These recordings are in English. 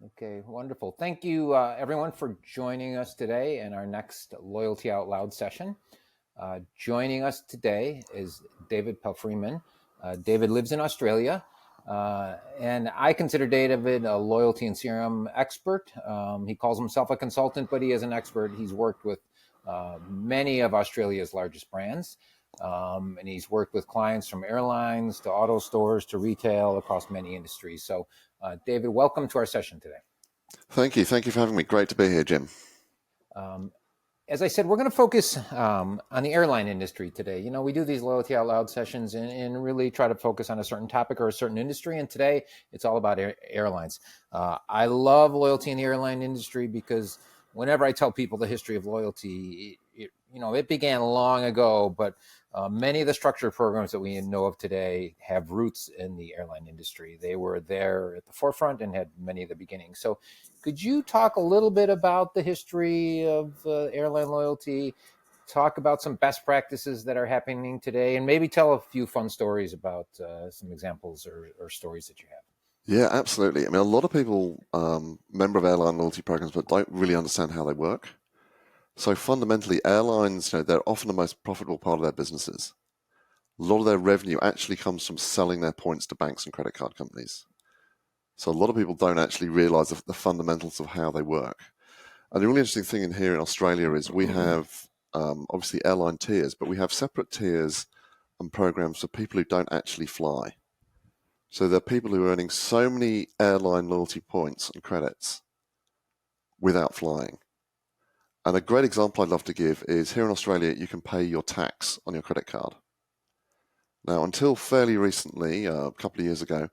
Okay, wonderful. Thank you, everyone, for joining us today in our next Loyalty Out Loud session. Joining us today is David Palfreeman. David lives in Australia, and I consider David a loyalty and CRM expert. He calls himself a consultant, but he is an expert. He's worked with many of Australia's largest brands, and he's worked with clients from airlines to auto stores to retail across many industries. So, David, welcome to our session today. Thank you. Thank you for having me. Great to be here, Jim. Um, as I said, we're going to focus on the airline industry today. You know, we do these Loyalty Out Loud sessions and really try to focus on a certain topic or a certain industry. And today it's all about airlines. I love loyalty in the airline industry because whenever I tell people the history of loyalty, it began long ago, but many of the structured programs that we know of today have roots in the airline industry. They were there at the forefront and had many of the beginnings. So could you talk a little bit about the history of airline loyalty, talk about some best practices that are happening today, and maybe tell a few fun stories about some examples or stories that you have? Yeah, absolutely. I mean, a lot of people member of airline loyalty programs, but don't really understand how they work. So fundamentally, airlines, they're often the most profitable part of their businesses. A lot of their revenue actually comes from selling their points to banks and credit card companies. So a lot of people don't actually realize the fundamentals of how they work. And the really interesting thing in here in Australia is we have obviously airline tiers, but we have separate tiers and programs for people who don't actually fly. So there are people who are earning so many airline loyalty points and credits without flying. And a great example I'd love to give is here in Australia, you can pay your tax on your credit card. Now, until fairly recently, a couple of years ago,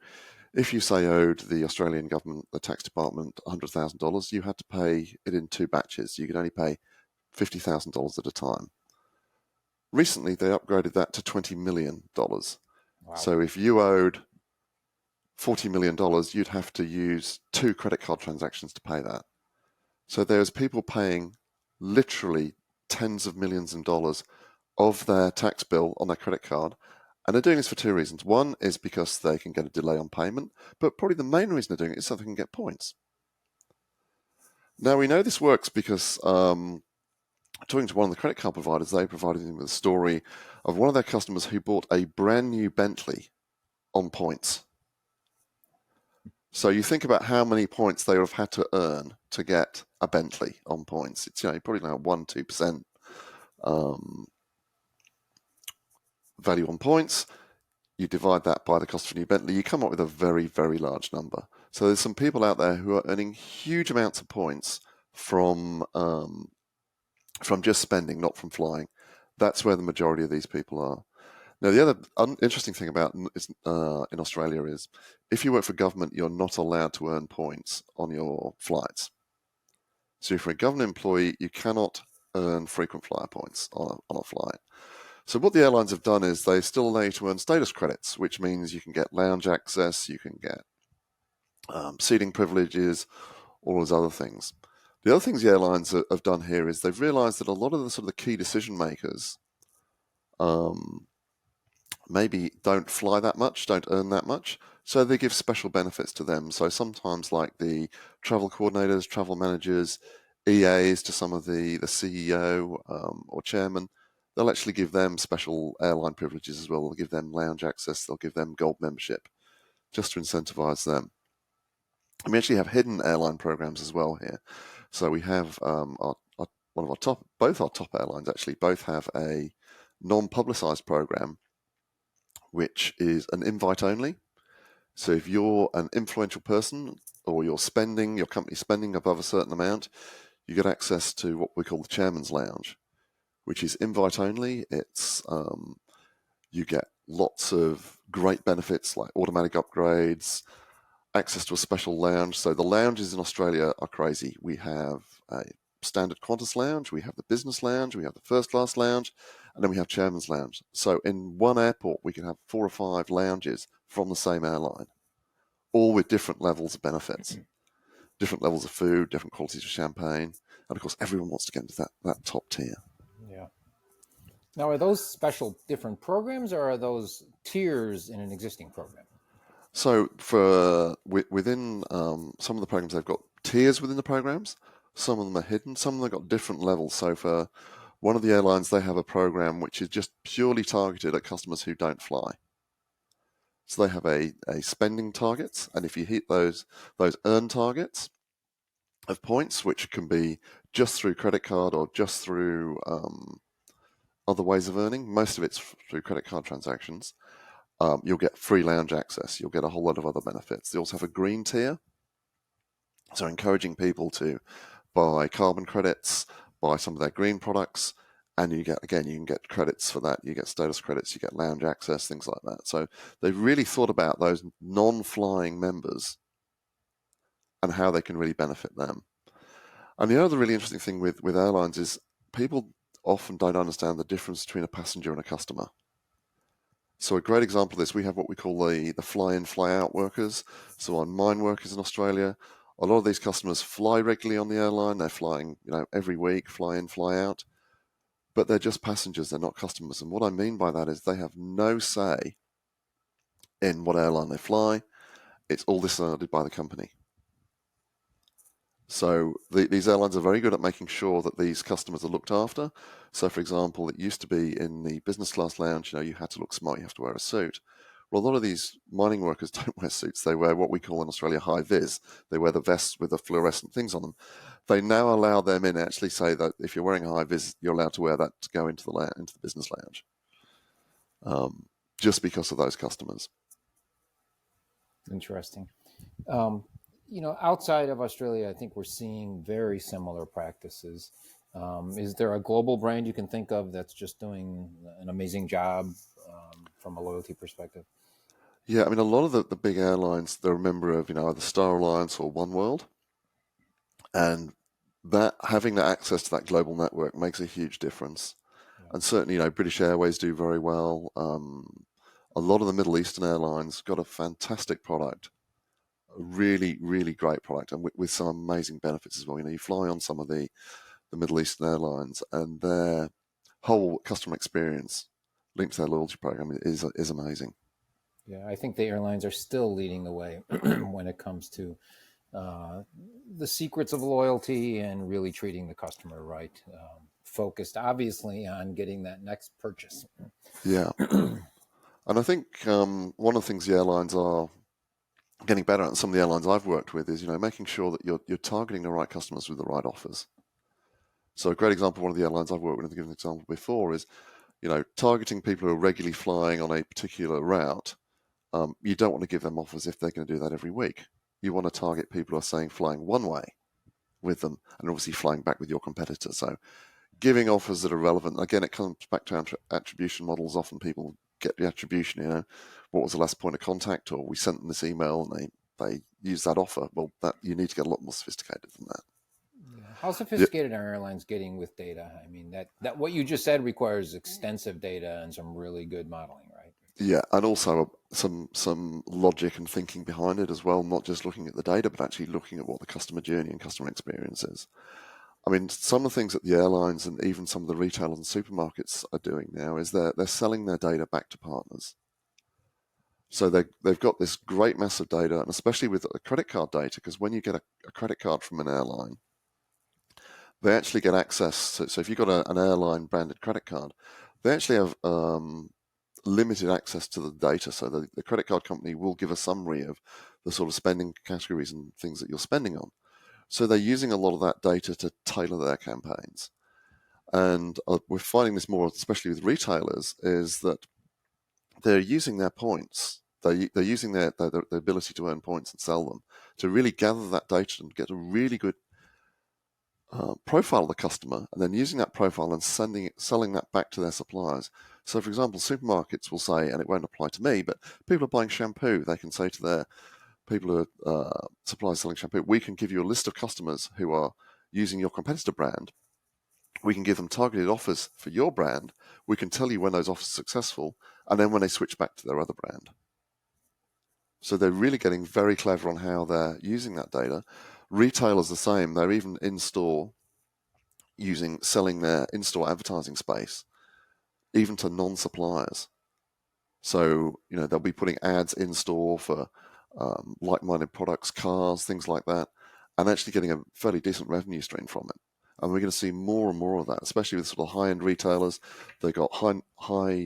if you say owed the Australian government, the tax department, $100,000, you had to pay it in two batches. You could only pay $50,000 at a time. Recently, they upgraded that to $20 million. Wow. So if you owed $40 million, you'd have to use two credit card transactions to pay that. So there's people paying literally tens of millions of dollars of their tax bill on their credit card. And they're doing this for two reasons. One is because they can get a delay on payment, but probably the main reason they're doing it is so they can get points. Now, we know this works because talking to one of the credit card providers, they provided him with a story of one of their customers who bought a brand new Bentley on points. So you think about how many points they would have had to earn to get a Bentley on points. It's probably now 1-2% value on points. You divide that by the cost of a new Bentley, you come up with a very, very large number. So there's some people out there who are earning huge amounts of points from just spending, not from flying. That's where the majority of these people are. Now, the other interesting thing about in Australia is if you work for government, you're not allowed to earn points on your flights. So if you're a government employee, you cannot earn frequent flyer points on a flight. So what the airlines have done is they still allow you to earn status credits, which means you can get lounge access, you can get seating privileges, all those other things. The other things the airlines have done here is they've realized that a lot of the sort of the key decision makers maybe don't fly that much, don't earn that much, so they give special benefits to them. So sometimes like the travel coordinators, travel managers, EAs to some of the CEO or chairman, they'll actually give them special airline privileges as well. They'll give them lounge access, they'll give them gold membership, just to incentivize them. And we actually have hidden airline programs as well here. So we have both our top airlines actually both have a non-publicized program which is an invite only. So if you're an influential person or your company's spending above a certain amount, you get access to what we call the Chairman's Lounge, which is invite only. It's you get lots of great benefits like automatic upgrades, access to a special lounge. So the lounges in Australia are crazy. We have a standard Qantas lounge, we have the business lounge, we have the first class lounge, and then we have Chairman's Lounge. So in one airport, we can have 4 or 5 lounges from the same airline, all with different levels of benefits, different levels of food, different qualities of champagne. And of course, everyone wants to get into that top tier. Yeah. Now, are those special different programs or are those tiers in an existing program? So within some of the programs, they've got tiers within the programs. Some of them are hidden. Some of them have got different levels. So for one of the airlines, they have a program which is just purely targeted at customers who don't fly. So they have a spending targets, and if you hit those earn targets of points, which can be just through credit card or just through other ways of earning, most of it's through credit card transactions. You'll get free lounge access. You'll get a whole lot of other benefits. They also have a green tier, so encouraging people to buy carbon credits, buy some of their green products, and you can get credits for that. You get status credits, you get lounge access, things like that. So they've really thought about those non-flying members and how they can really benefit them. And the other really interesting thing with airlines is people often don't understand the difference between a passenger and a customer. So a great example of this, we have what we call the fly-in, fly-out workers. So on mine workers in Australia, a lot of these customers fly regularly on the airline. They're flying, every week, fly in, fly out. But they're just passengers. They're not customers. And what I mean by that is they have no say in what airline they fly. It's all decided by the company. So these airlines are very good at making sure that these customers are looked after. So, for example, it used to be in the business class lounge, you had to look smart, you have to wear a suit. Well, a lot of these mining workers don't wear suits. They wear what we call in Australia high vis. They wear the vests with the fluorescent things on them. They now allow them in, actually say that if you're wearing a high vis, you're allowed to wear that to go into the business lounge, just because of those customers. Interesting. Outside of Australia, I think we're seeing very similar practices. Is there a global brand you can think of that's just doing an amazing job from a loyalty perspective? Yeah, I mean, a lot of the big airlines, they're a member of, either Star Alliance or One World. And that having that access to that global network makes a huge difference. Yeah. And certainly, British Airways do very well. A lot of the Middle Eastern airlines got a fantastic product, a really, really great product, and with some amazing benefits as well. You fly on some of the Middle Eastern airlines, and their whole customer experience linked to their loyalty program is amazing. Yeah, I think the airlines are still leading the way when it comes to the secrets of loyalty and really treating the customer right. Focused, obviously, on getting that next purchase. Yeah. And I think one of the things the airlines are getting better at, and some of the airlines I've worked with, is making sure that you're targeting the right customers with the right offers. So a great example, one of the airlines I've worked with, I've given an example before, is targeting people who are regularly flying on a particular route. You don't want to give them offers if they're going to do that every week. You want to target people who are saying flying one way with them, and obviously flying back with your competitor. So giving offers that are relevant. Again, it comes back to attribution models. Often people get the attribution, what was the last point of contact, or we sent them this email and they use that offer. Well, that you need to get a lot more sophisticated than that. Yeah. How sophisticated are airlines getting with data? I mean, that what you just said requires extensive data and some really good modeling, right? Yeah, and also some logic and thinking behind it as well, not just looking at the data, but actually looking at what the customer journey and customer experience is. I mean, some of the things that the airlines and even some of the retailers and supermarkets are doing now is they're selling their data back to partners. So they've got this great mass of data, and especially with the credit card data, because when you get a credit card from an airline, they actually get access to, so if you've got an airline branded credit card, they actually have limited access to the data. So the credit card company will give a summary of the sort of spending categories and things that you're spending on. So they're using a lot of that data to tailor their campaigns. And we're finding this more, especially with retailers, is that they're using their points. They're using their ability to earn points and sell them to really gather that data and get a really good profile of the customer, and then using that profile and selling that back to their suppliers. So, for example, supermarkets will say, and it won't apply to me, but people are buying shampoo. They can say to their people who are suppliers selling shampoo, we can give you a list of customers who are using your competitor brand. We can give them targeted offers for your brand. We can tell you when those offers are successful, and then when they switch back to their other brand. So they're really getting very clever on how they're using that data. Retailers the same. They're even in-store selling their in-store advertising space, even to non-suppliers. So, they'll be putting ads in store for like-minded products, cars, things like that, and actually getting a fairly decent revenue stream from it. And we're going to see more and more of that, especially with sort of high-end retailers. They've got high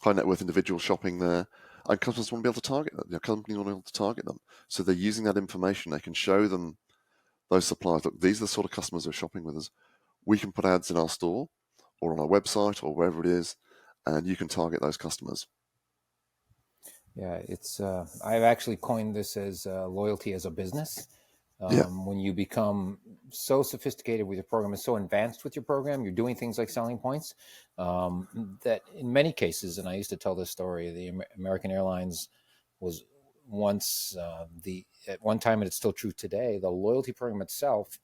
net worth individuals shopping there, and customers want to be able to target them. Companies want to be able to target them, so they're using that information. They can show them those suppliers. Look, these are the sort of customers who are shopping with us. We can put ads in our store or on our website or wherever it is, and you can target those customers. Yeah, it's. I've actually coined this as loyalty as a business. Yeah, When you become so sophisticated with your program and so advanced with your program, you're doing things like selling points that in many cases, and I used to tell this story, the American Airlines was once at one time, and it's still true today, the loyalty program itself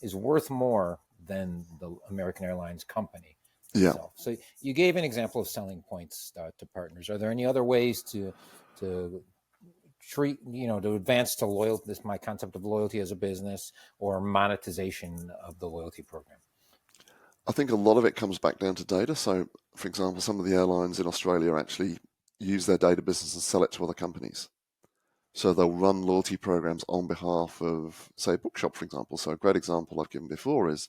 is worth more than the American Airlines company yeah. itself. So you gave an example of selling points to partners. Are there any other ways to treat, to advance to loyalty, this my concept of loyalty as a business, or monetization of the loyalty program? I think a lot of it comes back down to data. So, for example, some of the airlines in Australia actually use their data business and sell it to other companies. So they'll run loyalty programs on behalf of, say, a bookshop, for example. So a great example I've given before is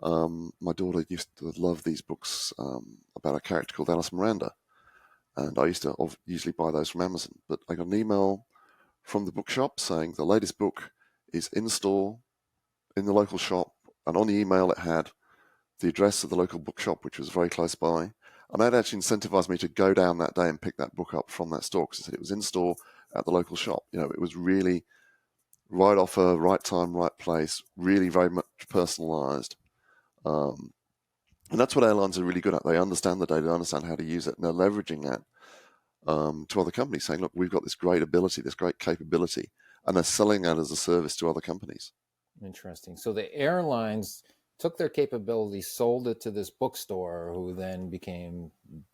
my daughter used to love these books about a character called Alice Miranda. And I used to usually buy those from Amazon. But I got an email from the bookshop saying the latest book is in store in the local shop. And on the email, it had the address of the local bookshop, which was very close by. And that actually incentivized me to go down that day and pick that book up from that store because it said it was in store at the local shop. It was really right offer, right time, right place, really very much personalized. And that's what airlines are really good at. They understand the data, they understand how to use it, and they're leveraging that to other companies, saying, look, we've got this great ability, this great capability, and they're selling that as a service to other companies. Interesting. So the airlines took their capability, sold it to this bookstore, who then became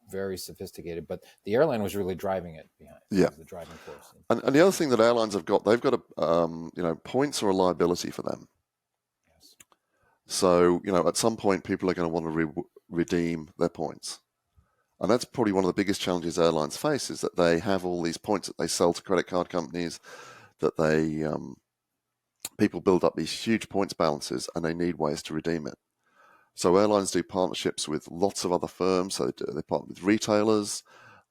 very sophisticated. But the airline was really driving it behind. Yeah. The driving force. And the other thing that airlines have got, they've got points are a liability for them. Yes. So, at some point, people are going to want to redeem their points. And that's probably one of the biggest challenges airlines face is that they have all these points that they sell to credit card companies, that people build up these huge points balances and they need ways to redeem it. So airlines do partnerships with lots of other firms. So they partner with retailers,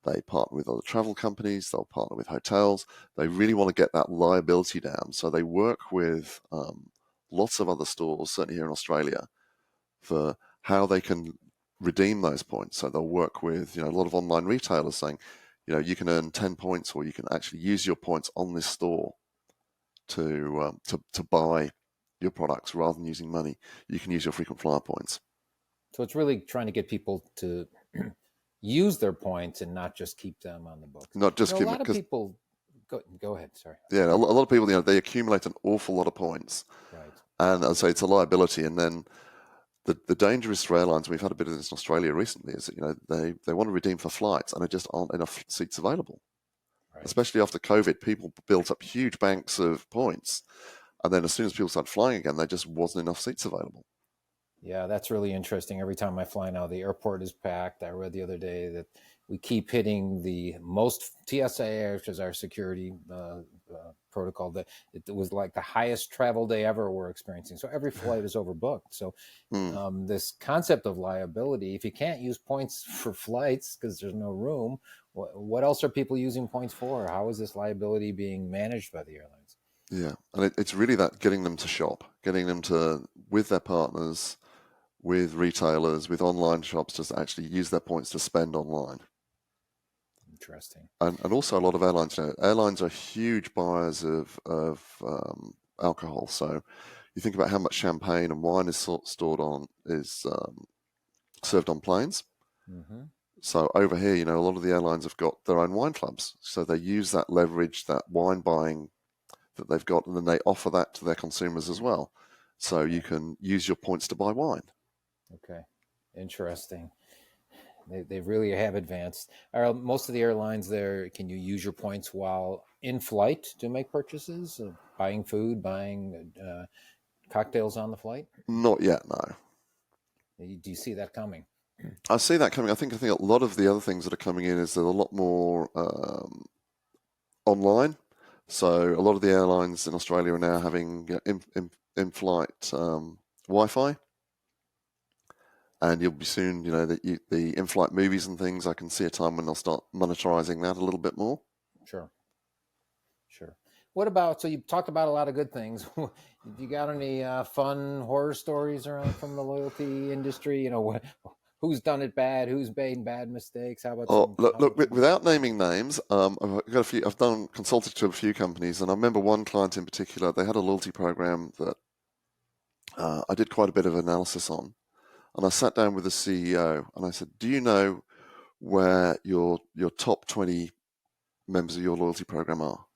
they partner with other travel companies, they'll partner with hotels. They really want to get that liability down. So they work with lots of other stores, certainly here in Australia, for how they can redeem those points. So they'll work with a lot of online retailers saying, you can earn 10 points, or you can actually use your points on this store to buy your products rather than using money. You can use your frequent flyer points. So it's really trying to get people to use their points and not just keep them on the books. Not just a keep lot it, of 'cause, people. Go ahead. Sorry. yeah, a lot of people, they accumulate an awful lot of points, Right. and I'd say it's a liability. And then the danger is for airlines. We've had a bit of this in Australia recently. Is that they want to redeem for flights, and there just aren't enough seats available. Right. Especially after COVID, people built up huge banks of points, and then as soon as people started flying again, there just wasn't enough seats available. Yeah, that's really interesting. Every time I fly now, the airport is packed. I read the other day that we keep hitting the most TSA, which is our security protocol, that it was like the highest travel day ever we're experiencing. So every flight is overbooked. So this concept of liability, if you can't use points for flights because there's no room, what else are people using points for? How is this liability being managed by the airlines? Yeah, and it's really that getting them to shop, getting them to, with their partners, with retailers, with online shops, to actually use their points to spend online. Interesting. And also a lot of airlines, airlines are huge buyers of alcohol. So you think about how much champagne and wine is served on planes. Mm-hmm. So over here, a lot of the airlines have got their own wine clubs. So they use that leverage, that wine buying that they've got, and then they offer that to their consumers as well. So you can use your points to buy wine. Okay. Interesting. They really have advanced. Are most of the airlines there, can you use your points while in flight to make purchases, buying food, buying cocktails on the flight? Not yet, no. Do you see that coming? I see that coming. I think a lot of the other things that are coming in is there's a lot more online. So a lot of the airlines in Australia are now having in-flight Wi-Fi, and you'll be soon, the in-flight movies and things. I can see a time when they'll start monetizing that a little bit more. Sure, sure. What about, so you talked about a lot of good things. You got any fun horror stories around from the loyalty industry? Who's done it bad? Who's made bad mistakes? How about Oh, some? look, How look, about some good without ones? naming names, I've got a few. I've done consulted to a few companies, and I remember one client in particular. They had a loyalty program that I did quite a bit of analysis on, and I sat down with the CEO and I said, "Do you know where your top 20 members of your loyalty program are?"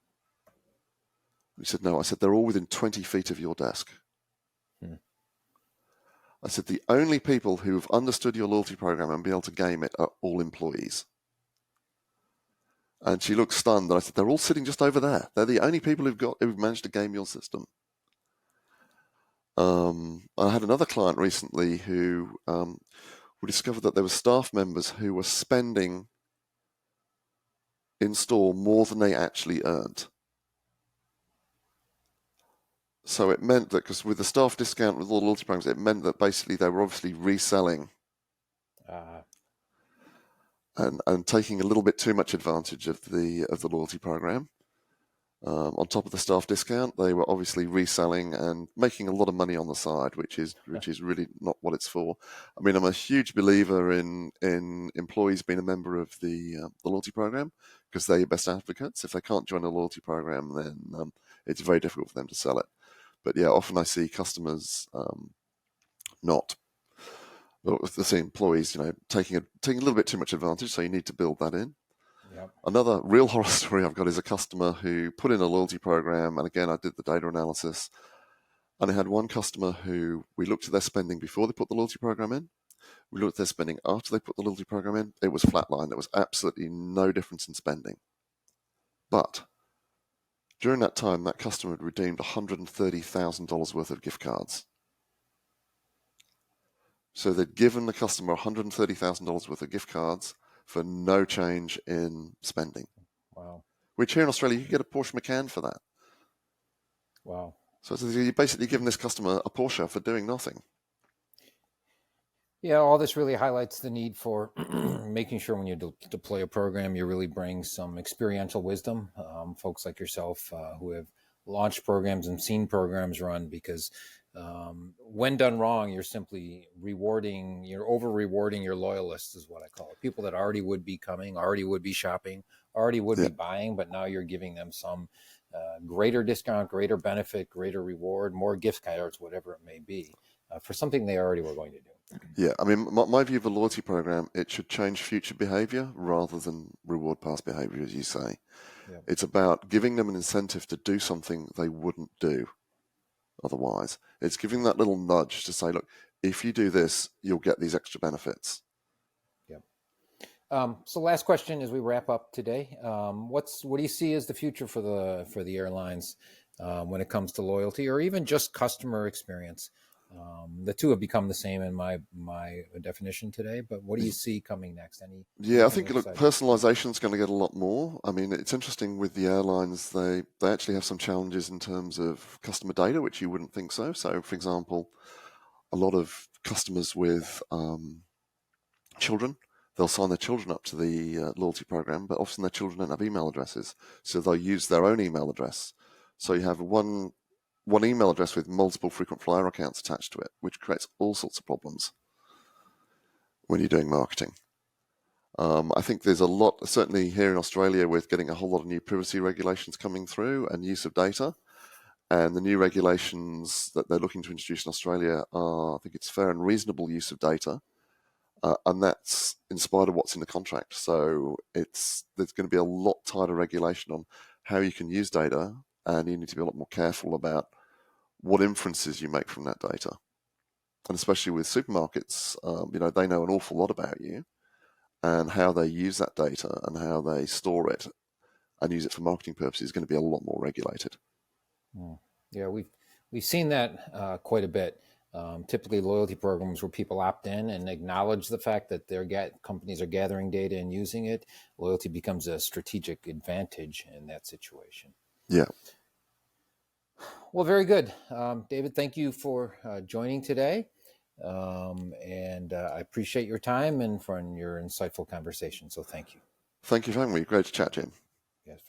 He said, "No." I said, "They're all within 20 feet of your desk." Hmm. I said, "The only people who've understood your loyalty program and be able to game it are all employees." And she looked stunned. And I said, "They're all sitting just over there. They're the only people who've managed to game your system." I had another client recently who we discovered that there were staff members who were spending in store more than they actually earned. So it meant that, because with the staff discount with all the loyalty programs, it meant that basically they were obviously reselling Uh, and taking a little bit too much advantage of the loyalty program. On top of the staff discount, they were obviously reselling and making a lot of money on the side, which is really not what it's for. I mean, I'm a huge believer in employees being a member of the loyalty program, because they're your best advocates. If they can't join a loyalty program, then it's very difficult for them to sell it. But yeah, often I see customers not. Well, the same employees, taking a little bit too much advantage. So you need to build that in. yep. Another real horror story I've got is a customer who put in a loyalty program, and again, I did the data analysis, and I had one customer who we looked at their spending before they put the loyalty program in. We looked at their spending after they put the loyalty program in. It was flatline. There was absolutely no difference in spending. But during that time, that customer had redeemed $130,000 worth of gift cards. So they'd given the customer $130,000 worth of gift cards for no change in spending, Wow. which here in Australia, you can get a Porsche Macan for that. Wow. So you're basically giving this customer a Porsche for doing nothing. Yeah, all this really highlights the need for making sure when you deploy a program, you really bring some experiential wisdom. Folks like yourself who have launched programs and seen programs run, because when done wrong, you're over rewarding your loyalists, is what I call it. People that already would be coming, already would be shopping, already would Yeah, be buying, but now you're giving them some greater discount, greater benefit, greater reward, more gift cards, whatever it may be, for something they already were going to do. yeah. I mean, my view of a loyalty program, it should change future behavior rather than reward past behavior, as you say. Yeah. It's about giving them an incentive to do something they wouldn't do otherwise. It's giving that little nudge to say, look, if you do this, you'll get these extra benefits. Yeah. So last question as we wrap up today. What do you see as the future for the airlines when it comes to loyalty or even just customer experience? The two have become the same in my definition today. But what do you see coming next? Yeah, I Anything think, look, exciting? personalization is going to get a lot more. I mean, it's interesting with the airlines; they actually have some challenges in terms of customer data, which you wouldn't think so. So, for example, a lot of customers with children, they'll sign their children up to the loyalty program, but often their children don't have email addresses, so they'll use their own email address. So you have one email address with multiple frequent flyer accounts attached to it, which creates all sorts of problems when you're doing marketing. I think there's a lot, certainly here in Australia, with getting a whole lot of new privacy regulations coming through and use of data. And the new regulations that they're looking to introduce in Australia are, I think it's fair and reasonable use of data. And that's in spite of what's in the contract. So there's going to be a lot tighter regulation on how you can use data, and you need to be a lot more careful about what inferences you make from that data. And especially with supermarkets, they know an awful lot about you, and how they use that data and how they store it and use it for marketing purposes is going to be a lot more regulated. Hmm. Yeah, we've seen that quite a bit. Typically, loyalty programs where people opt in and acknowledge the fact that companies are gathering data and using it. Loyalty becomes a strategic advantage in that situation. Yeah. Well, very good. David, thank you for joining today. And I appreciate your time and for your insightful conversation. So thank you. Thank you for having me. Great to chat, Jim. Yes.